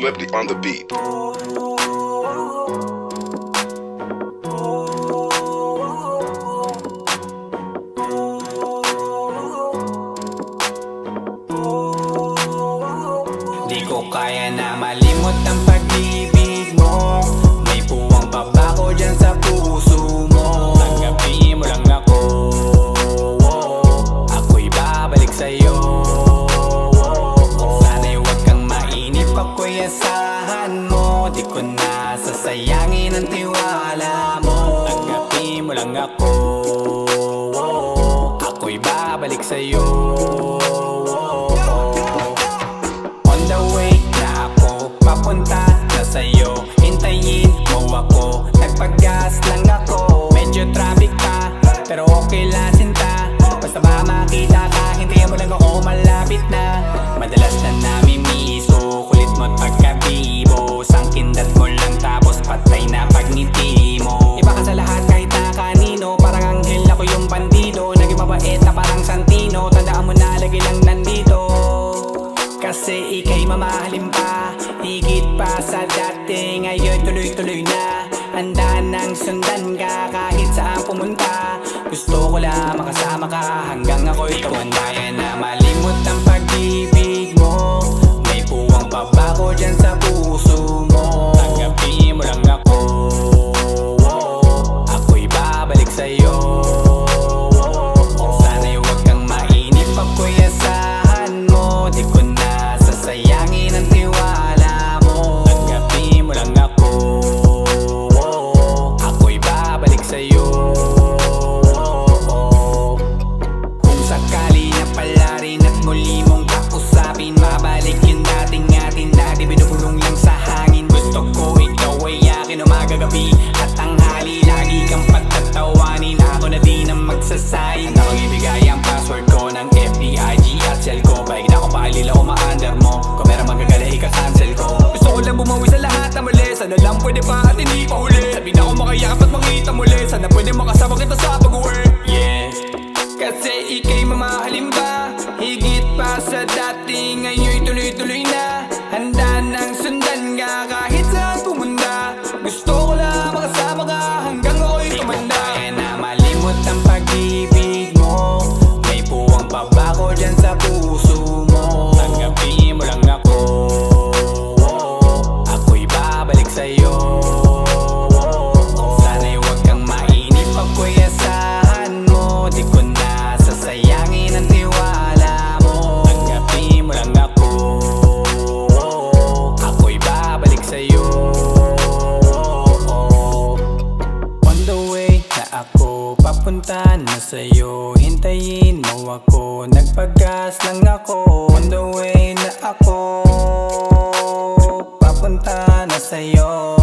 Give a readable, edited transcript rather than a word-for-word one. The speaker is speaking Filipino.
Lefty on the beat. Di ko kaya na malimot ang pag-ibig mo. May puwang pabako dyan sa puso mo. Tanggapin mo lang ako, ako'y babalik sa'yo. Sana'y huwag kang mainip, ako'y asahan mo. Di ko na sasayangin ang tiwala mo. Tanggapin mo lang ako, ako'y babalik sa'yo. Papunta na sa'yo, hintayin mo ako. Nagpag-gas lang ako, medyo traffic pa, pero okay lang sinta. Basta ba makita ka, hintayin mo lang ako, malapit na. Madalas na namimiso, kulit mo't pagkabibo. Sangkindat mo lang tapos patay na pagngiti mo. Iba ka sa lahat kahit na kanino, parang anghel ako yung bandido. Naging mabait na parang Santino, tandaan mo na lagi lang nandito. Kasi ika'y mamahalin pa, higit pa sa dati. Ngayon tuloy-tuloy na, handa nang sundan ka kahit saan pumunta. Gusto ko lang makasama ka hanggang ako'y tumanda. Kaya na malimot ang pag-ibig mo. May puwang pabako dyan sa puso mo. Tanggapin mo lang ako, ako'y babalik sa'yo. Sana'y huwag kang mainip, ako'y asahan mo. Di ko na sasayangin ang tiwala mo. Tanggapin mo lang ako, ako'y babalik sa'yo. Kung sakali na pala rin at muli mong kausapin, mabalik yung dating atin na di binubulong lang sa hangin. Gusto ko ikaw ay akin umaga-gabi at tanghali. Lagi kang patatawanin, ako na din ang magsasayang. Handa kong ibigay ang password ko ng FBIG at cell ko. Paig na akong paalila o ma-under mo. Kung meron magagala, ika-cancel ko. Gusto ko lang bumawi sa lahat na mali. Sana lang pwede pa at hindi pa huli. Sabi na ako makayakap at makita muli. Sana pwede makasama kita sa pag-work. Yeah, kasi ika'y mamahalin ba, higit pa sa dati. Ngayon'y tuloy-tuloy na, handa nang sundan ka kahit saan pumunta. Gusto ko lang makasama ka hanggang ako'y tumanda. Kaya na malimot ang pag-ibig mo. May puwang pabako dyan sa puso mo. Tanggapin mo lang ako, ako'y babalik sa'yo. Sana'y huwag kang mainip, ako'y asahan mo. Di ko na sasayangin ang tiwala mo. Tanggapin mo lang ako, ako'y babalik sa'yo. On the way na ako, papunta na sa'yo, hintayin mo ako. Nagpag-gas lang ako. On the way na ako, papunta na sa'yo.